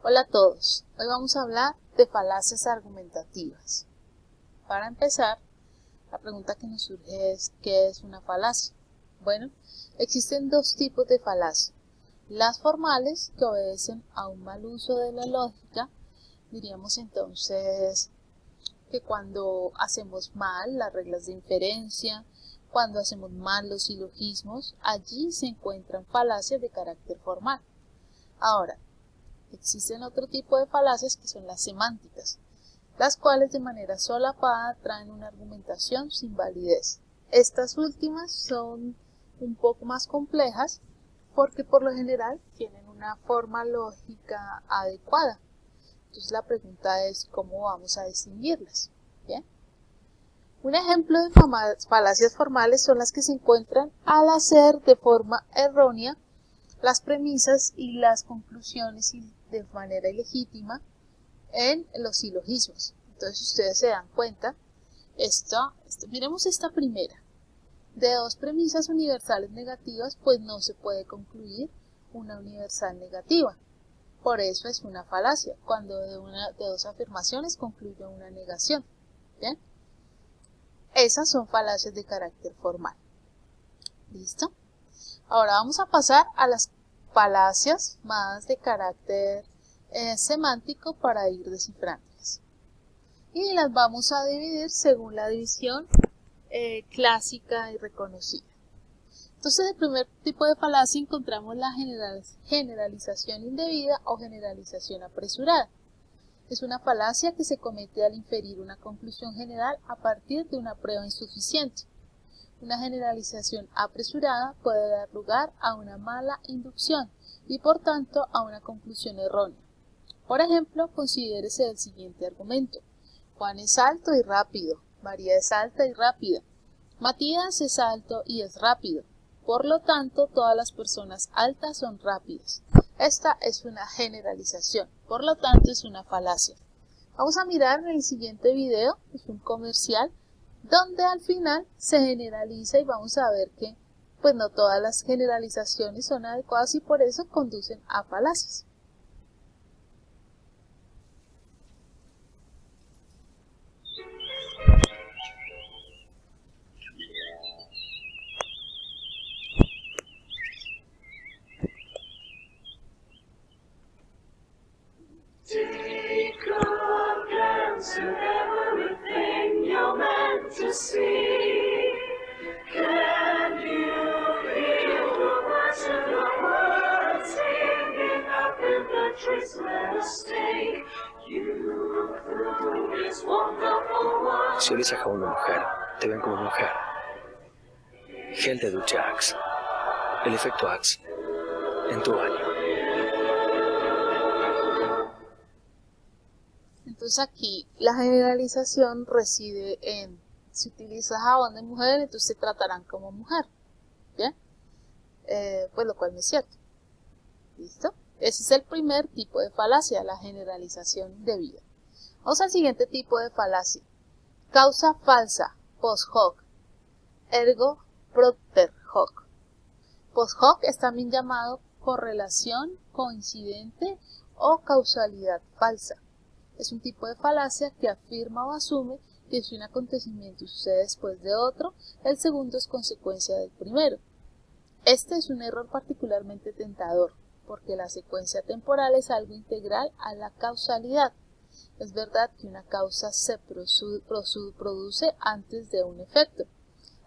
Hola a todos, hoy vamos a hablar de falacias argumentativas. Para empezar, la pregunta que nos surge es ¿qué es una falacia? Bueno, existen dos tipos de falacia. Las formales, que obedecen a un mal uso de la lógica, diríamos entonces que cuando hacemos mal las reglas de inferencia, cuando hacemos mal los silogismos, allí se encuentran falacias de carácter formal. Ahora, existen otro tipo de falacias que son las semánticas, las cuales de manera solapada traen una argumentación sin validez. Estas últimas son un poco más complejas porque por lo general tienen una forma lógica adecuada. Entonces la pregunta es ¿cómo vamos a distinguirlas? ¿Bien? Un ejemplo de falacias formales son las que se encuentran al hacer de forma errónea las premisas y las conclusiones de manera ilegítima en los silogismos. Entonces, si ustedes se dan cuenta, miremos esta primera. De dos premisas universales negativas, pues no se puede concluir una universal negativa. Por eso es una falacia, cuando de dos afirmaciones concluye una negación. ¿Bien? Esas son falacias de carácter formal. ¿Listo? Ahora vamos a pasar a las falacias más de carácter semántico para ir descifrándolas. Y las vamos a dividir según la división clásica y reconocida. Entonces, el primer tipo de falacia encontramos la generalización indebida o generalización apresurada. Es una falacia que se comete al inferir una conclusión general a partir de una prueba insuficiente. Una generalización apresurada puede dar lugar a una mala inducción y por tanto a una conclusión errónea. Por ejemplo, considérese el siguiente argumento. Juan es alto y rápido, María es alta y rápida, Matías es alto y es rápido. Por lo tanto, todas las personas altas son rápidas. Esta es una generalización, por lo tanto es una falacia. Vamos a mirar en el siguiente video, es un comercial, donde al final se generaliza y vamos a ver que pues no todas las generalizaciones son adecuadas y por eso conducen a falacias. Take a glance at everything you're meant to see. Can you feel the words of the words singing up in the trees? Let us take you through this wonderful world. Si olís a jabón de mujer, te ven como mujer. Gel de ducha Axe. El efecto Axe en tu baño. Entonces aquí la generalización reside en si utilizas jabón de mujer, entonces te tratarán como mujer. ¿Bien? Pues lo cual no es cierto. ¿Listo? Ese es el primer tipo de falacia, la generalización indebida. Vamos al siguiente tipo de falacia. Causa falsa, post hoc, ergo propter hoc. Post hoc es también llamado correlación coincidente o causalidad falsa. Es un tipo de falacia que afirma o asume que si un acontecimiento sucede después de otro, el segundo es consecuencia del primero. Este es un error particularmente tentador, porque la secuencia temporal es algo integral a la causalidad. Es verdad que una causa se produce antes de un efecto.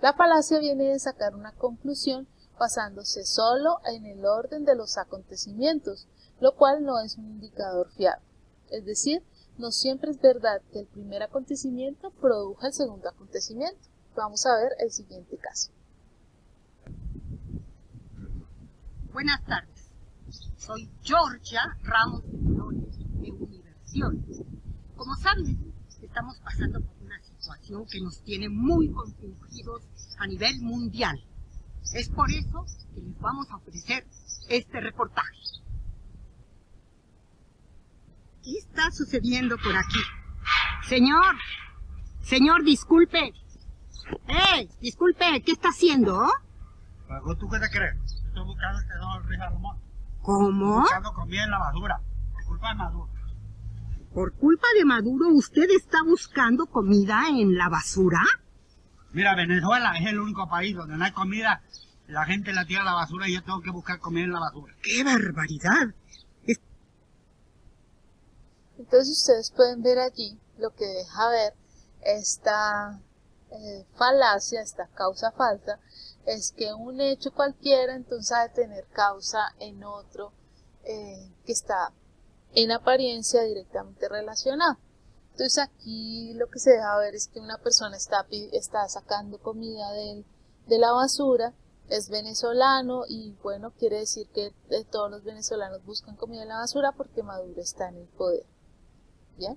La falacia viene de sacar una conclusión basándose solo en el orden de los acontecimientos, lo cual no es un indicador fiable. Es decir, no siempre es verdad que el primer acontecimiento produjo el segundo acontecimiento. Vamos a ver el siguiente caso. Buenas tardes. Soy Georgia Ramos de Flores, de Universiones. Como saben, estamos pasando por una situación que nos tiene muy confundidos a nivel mundial. Es por eso que les vamos a ofrecer este reportaje. ¿Qué está sucediendo por aquí? Señor, disculpe. Disculpe, ¿qué está haciendo? ¿Tú qué te crees? Estoy buscando el que no el Rey Salomón. ¿Cómo? Estoy buscando comida en la basura. culpa de Maduro. ¿Por culpa de Maduro usted está buscando comida en la basura? Mira, Venezuela es el único país donde no hay comida. La gente la tira a la basura y yo tengo que buscar comida en la basura. ¡Qué barbaridad! Entonces ustedes pueden ver allí lo que deja ver esta falacia, esta causa falsa, es que un hecho cualquiera entonces ha de tener causa en otro que está en apariencia directamente relacionado. Entonces aquí lo que se deja ver es que una persona está sacando comida de la basura, es venezolano y bueno, quiere decir que todos los venezolanos buscan comida en la basura porque Maduro está en el poder. ¿Bien?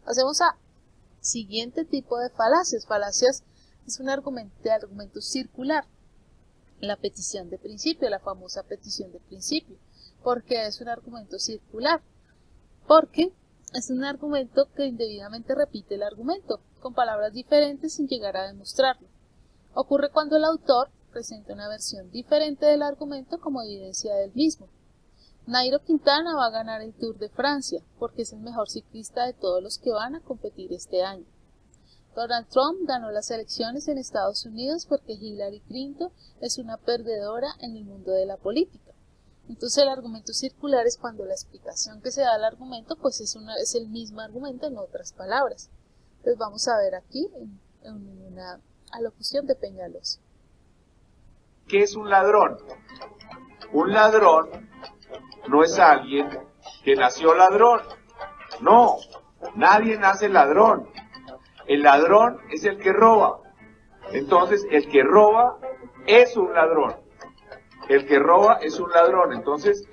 Pasemos a siguiente tipo de falacias. Falacias es un argumento circular. La petición de principio, la famosa petición de principio. ¿Por qué es un argumento circular? Porque es un argumento que indebidamente repite el argumento, con palabras diferentes sin llegar a demostrarlo. Ocurre cuando el autor presenta una versión diferente del argumento como evidencia del mismo. Nairo Quintana va a ganar el Tour de Francia porque es el mejor ciclista de todos los que van a competir este año. Donald Trump ganó las elecciones en Estados Unidos porque Hillary Clinton es una perdedora en el mundo de la política. Entonces el argumento circular es cuando la explicación que se da al argumento pues es el mismo argumento en otras palabras. Entonces vamos a ver aquí en una alocución de Peñalosa. ¿Qué es un ladrón? Un ladrón no es alguien que nació ladrón. No, nadie nace ladrón. El ladrón es el que roba. Entonces, el que roba es un ladrón. El que roba es un ladrón. Entonces,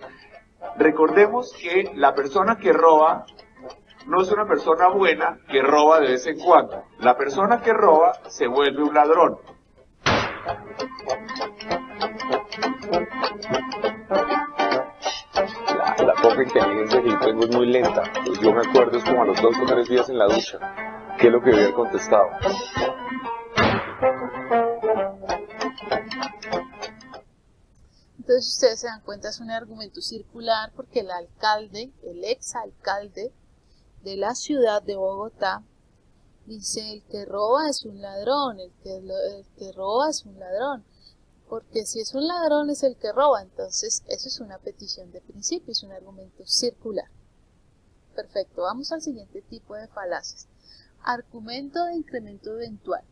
recordemos que la persona que roba no es una persona buena que roba de vez en cuando. La persona que roba se vuelve un ladrón. La poca inteligencia que yo tengo es muy lenta. Pues yo me acuerdo es como a los 2 o 3 días en la ducha. ¿Qué es lo que hubiera contestado? Entonces ustedes se dan cuenta, es un argumento circular porque el alcalde, el exalcalde de la ciudad de Bogotá, dice el que roba es un ladrón, el que roba es un ladrón. Porque si es un ladrón es el que roba, entonces eso es una petición de principio, es un argumento circular. Perfecto, vamos al siguiente tipo de falacias. Argumento de incremento eventual.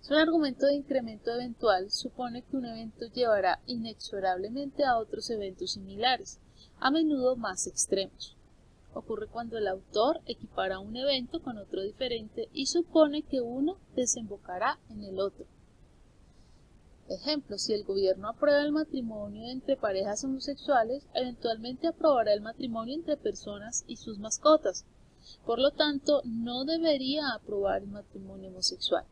Un argumento de incremento eventual supone que un evento llevará inexorablemente a otros eventos similares, a menudo más extremos. Ocurre cuando el autor equipara un evento con otro diferente y supone que uno desembocará en el otro. Ejemplo, si el gobierno aprueba el matrimonio entre parejas homosexuales, eventualmente aprobará el matrimonio entre personas y sus mascotas. Por lo tanto, no debería aprobar el matrimonio homosexual.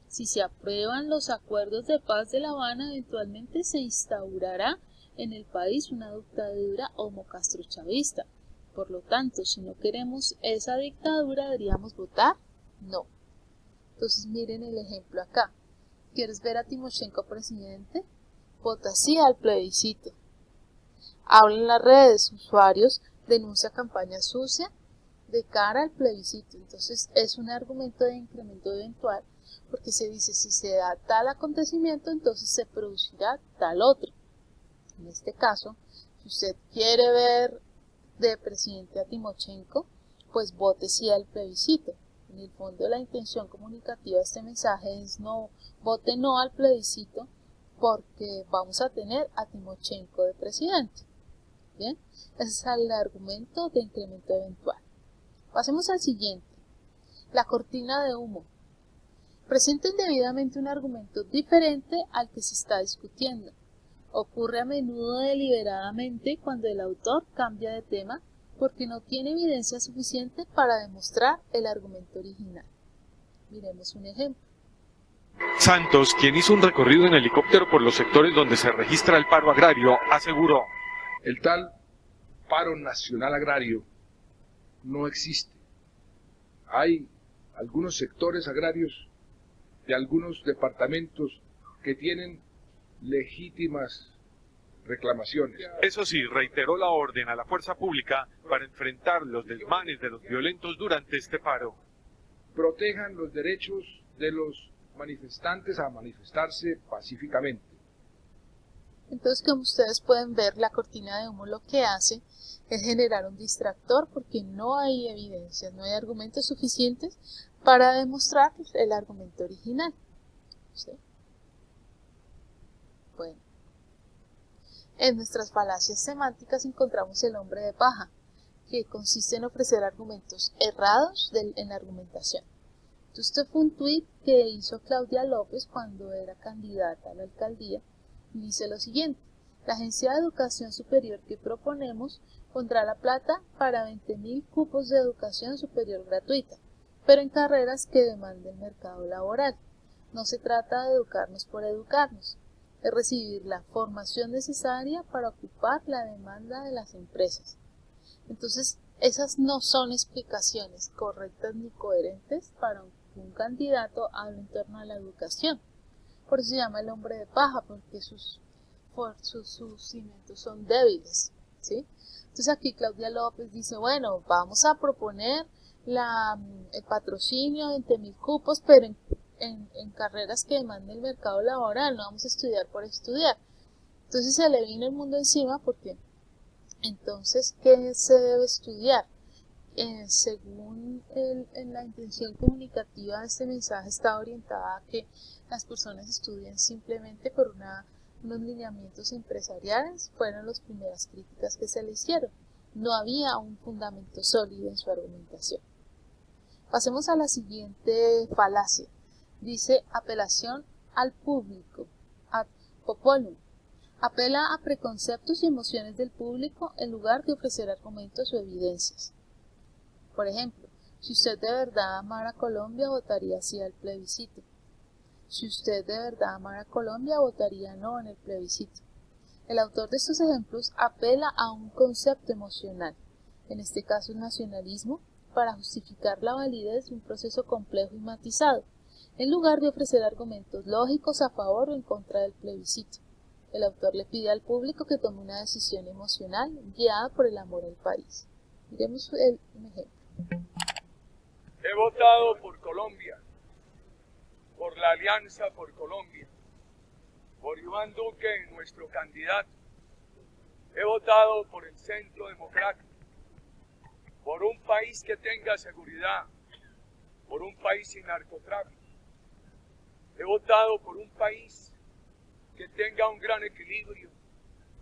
Si se aprueban los acuerdos de paz de La Habana, eventualmente se instaurará en el país una dictadura homo-castrochavista. Por lo tanto, si no queremos esa dictadura, ¿deberíamos votar? No. Entonces miren el ejemplo acá. ¿Quieres ver a Timoshenko presidente? Vota sí al plebiscito. Habla en las redes, usuarios, denuncia campaña sucia de cara al plebiscito. Entonces es un argumento de incremento eventual porque se dice si se da tal acontecimiento, entonces se producirá tal otro. En este caso, si usted quiere ver de presidente a Timoshenko, pues vote sí al plebiscito. En el fondo la intención comunicativa de este mensaje es no vote no al plebiscito porque vamos a tener a Timoshenko de presidente. Bien, ese es el argumento de incremento eventual. Pasemos al siguiente, la cortina de humo. Presenta indebidamente un argumento diferente al que se está discutiendo. Ocurre a menudo deliberadamente cuando el autor cambia de tema porque no tiene evidencia suficiente para demostrar el argumento original. Miremos un ejemplo. Santos, quien hizo un recorrido en helicóptero por los sectores donde se registra el paro agrario, aseguró: el tal paro nacional agrario no existe. Hay algunos sectores agrarios de algunos departamentos que tienen legítimas reclamaciones. Eso sí, reiteró la orden a la fuerza pública para enfrentar los desmanes de los violentos durante este paro. Protejan los derechos de los manifestantes a manifestarse pacíficamente. Entonces, como ustedes pueden ver, la cortina de humo lo que hace es generar un distractor porque no hay evidencias, no hay argumentos suficientes para demostrar el argumento original. ¿Sí? Bueno, en nuestras falacias semánticas encontramos el hombre de paja, que consiste en ofrecer argumentos errados en la argumentación. Entonces, este fue un tuit que hizo Claudia López cuando era candidata a la alcaldía y dice lo siguiente: la Agencia de Educación Superior que proponemos pondrá la plata para 20.000 cupos de educación superior gratuita, pero en carreras que demande el mercado laboral. No se trata de educarnos por educarnos, es recibir la formación necesaria para ocupar la demanda de las empresas. Entonces, esas no son explicaciones correctas ni coherentes para que un candidato hable en torno a la educación. Por eso se llama el hombre de paja, porque sus cimientos son débiles, ¿sí? Entonces aquí Claudia López dice, bueno, vamos a proponer el patrocinio de 20.000 cupos, pero en carreras que demanden el mercado laboral, no vamos a estudiar por estudiar. Entonces se le vino el mundo encima porque, entonces, ¿qué se debe estudiar? Según la intención comunicativa de este mensaje está orientada a que las personas estudien simplemente por unos lineamientos empresariales. Fueron las primeras críticas que se le hicieron. No había un fundamento sólido en su argumentación. Pasemos a la siguiente falacia. Dice apelación al público, ad populum. Apela a preconceptos y emociones del público en lugar de ofrecer argumentos o evidencias. Por ejemplo, si usted de verdad amara a Colombia, votaría sí al plebiscito. Si usted de verdad amara a Colombia, votaría no en el plebiscito. El autor de estos ejemplos apela a un concepto emocional, en este caso el nacionalismo, para justificar la validez de un proceso complejo y matizado, en lugar de ofrecer argumentos lógicos a favor o en contra del plebiscito. El autor le pide al público que tome una decisión emocional guiada por el amor al país. Miremos un ejemplo. He votado por Colombia, por la Alianza por Colombia, por Iván Duque, nuestro candidato. He votado por el Centro Democrático, por un país que tenga seguridad, por un país sin narcotráfico. He votado por un país que tenga un gran equilibrio,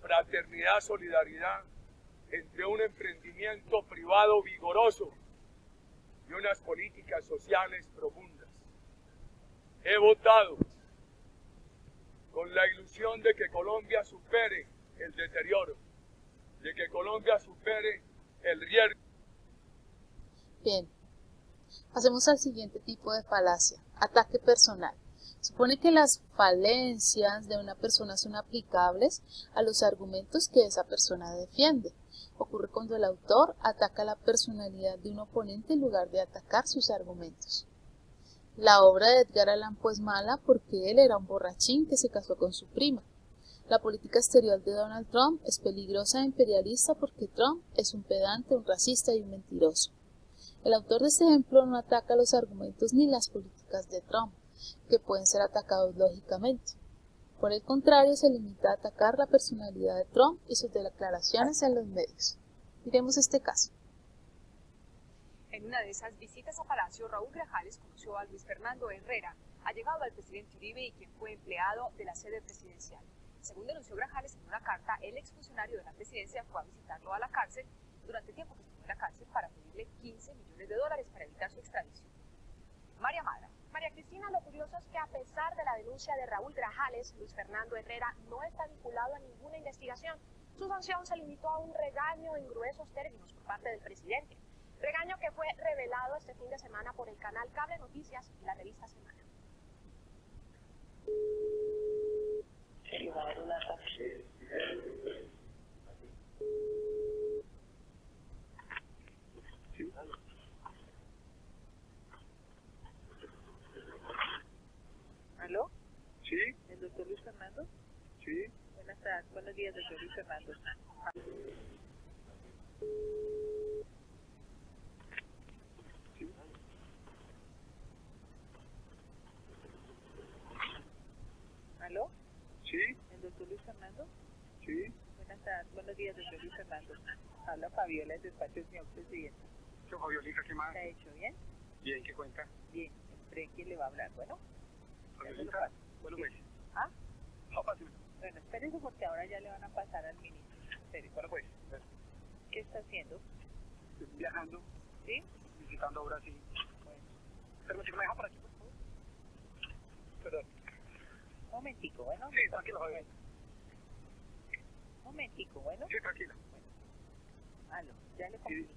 fraternidad, solidaridad, entre un emprendimiento privado vigoroso y unas políticas sociales profundas. He votado con la ilusión de que Colombia supere el deterioro, de que Colombia supere el riesgo. Bien, pasemos al siguiente tipo de falacia, ataque personal. Supone que las falencias de una persona son aplicables a los argumentos que esa persona defiende. Ocurre cuando el autor ataca la personalidad de un oponente en lugar de atacar sus argumentos. La obra de Edgar Allan Poe es mala porque él era un borrachín que se casó con su prima. La política exterior de Donald Trump es peligrosa e imperialista porque Trump es un pedante, un racista y un mentiroso. El autor de este ejemplo no ataca los argumentos ni las políticas de Trump, que pueden ser atacados lógicamente. Por el contrario, se limita a atacar la personalidad de Trump y sus declaraciones en los medios. Miremos este caso. En una de esas visitas a Palacio, Raúl Grajales conoció a Luis Fernando Herrera, allegado al presidente Uribe y quien fue empleado de la sede presidencial. Según denunció Grajales en una carta, el exfuncionario de la presidencia fue a visitarlo a la cárcel durante el tiempo que estuvo en la cárcel para pedirle $15 millones para evitar su extradición. María Madra. María Cristina, lo curioso es que a pesar de la denuncia de Raúl Grajales, Luis Fernando Herrera no está vinculado a ninguna investigación. Su sanción se limitó a un regaño en gruesos términos por parte del presidente. Regaño que fue revelado este fin de semana por el canal Cable Noticias y la revista Semana. ¿Aló? Sí. ¿El doctor Luis Fernando? Sí. Buenas tardes. Buenos días, doctor Luis Fernando. ¿Aló? Sí, ¿El doctor Luis Fernando? sí. Buenos días, doctor Luis Fernando. Habla Fabiola del despacho del señor presidente. Yo, Fabiolita, ¿qué más? ¿Se ha hecho bien? Bien, ¿qué cuenta? Bien. ¿Cree quién le va a hablar? Bueno. Fabiolita, bueno, pues. ¿Ah? No, fácil. Bueno, espérese porque ahora ya le van a pasar al ministro. Espérese. Bueno, pues. ¿Qué está haciendo? Estoy viajando. ¿Sí? Visitando ahora sí. Bueno. Pero chico, me deja por aquí, por favor. Perdón. Un momentico, bueno. Sí, tranquilo, Fabiolita. Un momentico, bueno. Sí, tranquila. Aló, ya le comunico.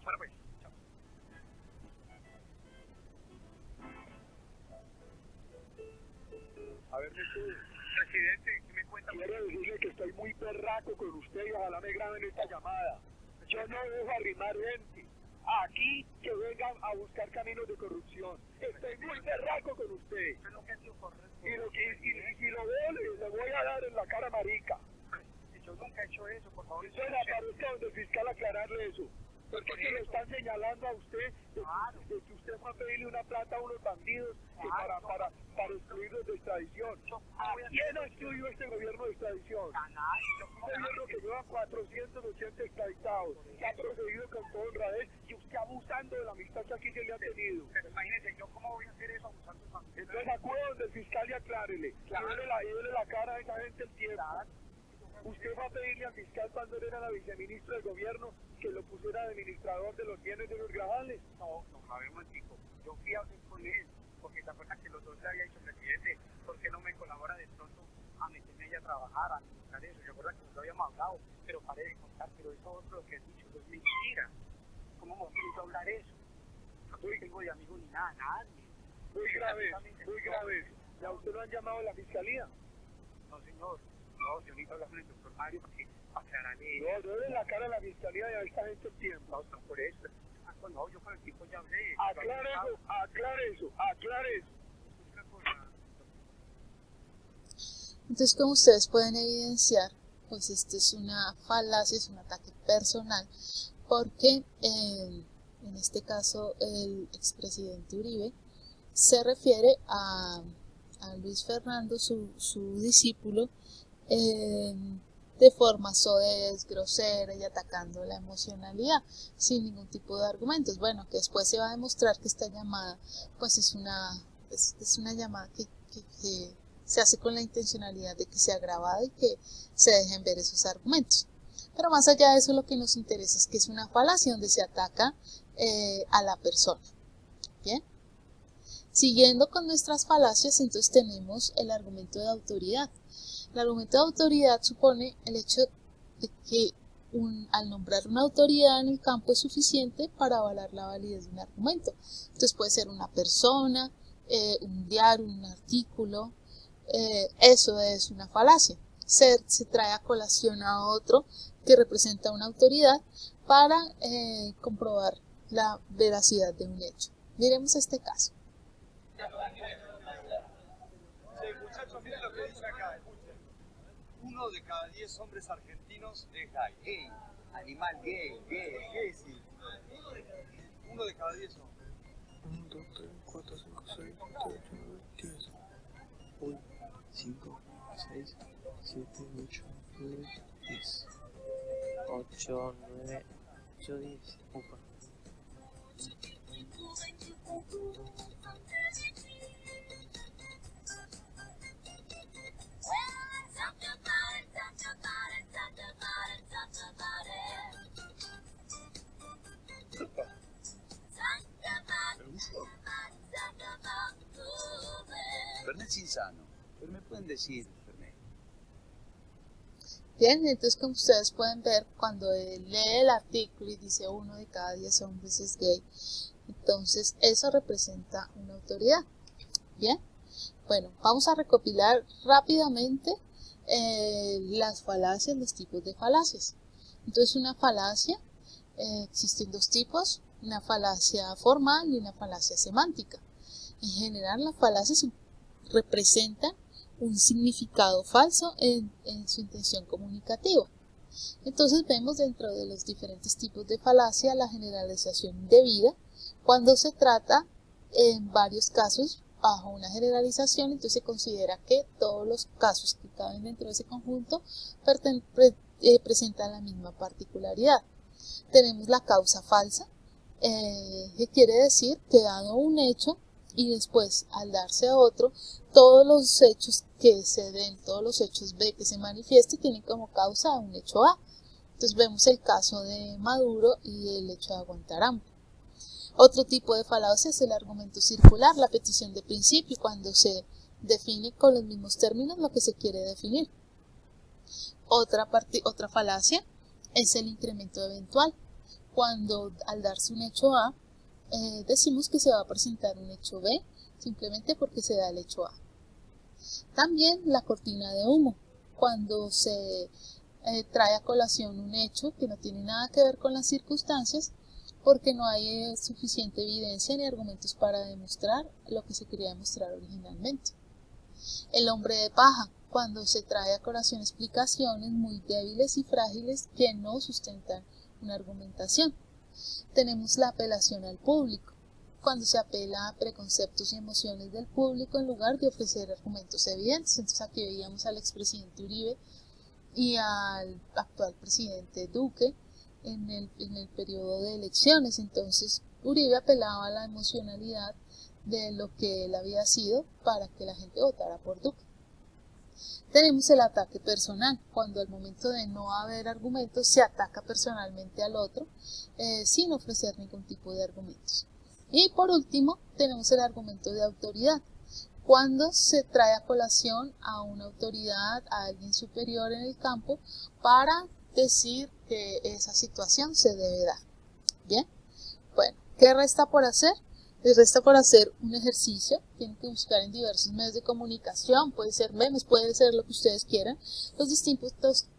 Bueno, pues. Chao. A ver, presidente, ¿qué me cuenta? Quiero decirle que estoy muy berraco con usted y ojalá me graben esta llamada. Yo no dejo arrimar gente. Aquí que vengan a buscar caminos de corrupción. Estoy muy berraco con usted. Y lo veo, le voy a dar en la cara marica. Yo nunca he hecho eso, por favor. Yo le aparezca donde el fiscal aclararle eso. Porque es que lo están señalando a usted de que usted fue a pedirle una plata a unos bandidos que para excluirlos de extradición. ¿A quién excluyó este gobierno de extradición? Un gobierno que lleva 480 extraditados, que ha procedido con todo honradez y usted abusando de la amistad que aquí se le ha tenido. Pero imagínese, ¿yo cómo voy a hacer eso abusando de su amistad? Entonces acude donde el fiscal y aclárele. Y dele la cara a esa gente el tiempo. Usted va a pedirle al fiscal cuando él era la viceministra del gobierno que lo pusiera de administrador de los bienes de los Grajales. No, a ver un momentico. Yo fui a hablar con él, porque se acuerdan que los dos le había dicho, presidente, ¿por qué no me colabora de pronto a meterme ella a trabajar, a administrar eso? Yo recuerdo que nos lo habíamos hablado, pero paré de contar, pero eso otro lo que he dicho, es mentira. ¿Cómo me voy a hablar eso? No tengo de amigo ni nada, nadie. Muy grave. ¿Y a usted lo han llamado de la fiscalía? No, señor. No, yo necesito hablar con el doctor Mario porque aclararle. No, debe la cara a la fiscalía y a esta gente el tiempo. No, por eso. No, yo con el tipo ya hablé. Aclare eso. Entonces, como ustedes pueden evidenciar, pues este es una falacia, es un ataque personal, porque en este caso el expresidente Uribe se refiere a Luis Fernando, su discípulo, de forma soez, grosera y atacando la emocionalidad sin ningún tipo de argumentos. Bueno, que después se va a demostrar que esta llamada pues es una llamada que se hace con la intencionalidad de que sea grabada y que se dejen ver esos argumentos. Pero más allá de eso, lo que nos interesa es que es una falacia donde se ataca a la persona. Bien, siguiendo con nuestras falacias, entonces tenemos el argumento de autoridad. El argumento de autoridad supone el hecho de que al nombrar una autoridad en el campo es suficiente para avalar la validez de un argumento. Entonces puede ser una persona, un diario, un artículo. Eso es una falacia. Se trae a colación a otro que representa una autoridad para comprobar la veracidad de un hecho. Miremos este caso. Muchachos, miren lo que dice acá. 1 de cada 10 hombres argentinos es gay. Animal gay, sí. 1 de cada 10 hombres. 1, 2, 3, 4, 5, 6, 7, 8, 9, 10. 1, 5, 6, 7, 8, 9, 10. 8, 9, 8, 10. Upa. Fernet es insano, pero me pueden decir, Fernet. Bien, entonces como ustedes pueden ver, cuando él lee el artículo y dice 1 de cada 10 hombres es gay, entonces eso representa una autoridad. Bien, bueno, vamos a recopilar rápidamente las falacias, los tipos de falacias. Entonces una falacia, existen dos tipos, una falacia formal y una falacia semántica. En general las falacias representan un significado falso en su intención comunicativa. Entonces vemos dentro de los diferentes tipos de falacia la generalización indebida, cuando se trata en varios casos bajo una generalización, entonces se considera que todos los casos que caben dentro de ese conjunto presentan la misma particularidad. Tenemos la causa falsa, que quiere decir que dado un hecho y después al darse a otro, todos los hechos que se den, todos los hechos B que se manifieste tienen como causa un hecho A. Entonces vemos el caso de Maduro y el hecho de Guantánamo. Otro tipo de falacia es el argumento circular, la petición de principio, cuando se define con los mismos términos lo que se quiere definir. Otra falacia es el incremento eventual, cuando al darse un hecho A, decimos que se va a presentar un hecho B, simplemente porque se da el hecho A. También la cortina de humo, cuando se trae a colación un hecho que no tiene nada que ver con las circunstancias, porque no hay suficiente evidencia ni argumentos para demostrar lo que se quería demostrar originalmente. El hombre de paja, cuando se trae a colación explicaciones muy débiles y frágiles que no sustentan una argumentación. Tenemos la apelación al público, cuando se apela a preconceptos y emociones del público en lugar de ofrecer argumentos evidentes. Entonces aquí veíamos al expresidente Uribe y al actual presidente Duque en el periodo de elecciones. Entonces Uribe apelaba a la emocionalidad de lo que él había sido para que la gente votara por Duque. Tenemos el ataque personal, cuando al momento de no haber argumentos se ataca personalmente al otro sin ofrecer ningún tipo de argumentos. Y por último tenemos el argumento de autoridad, cuando se trae a colación a una autoridad, a alguien superior en el campo, para decir que esa situación se debe dar. Bien, bueno, ¿qué resta por hacer? Les resta por hacer un ejercicio. Tienen que buscar en diversos medios de comunicación, puede ser memes, puede ser lo que ustedes quieran, los distintos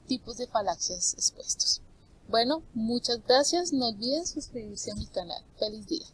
tipos de falacias expuestos. Bueno, muchas gracias, no olviden suscribirse a mi canal. Feliz día.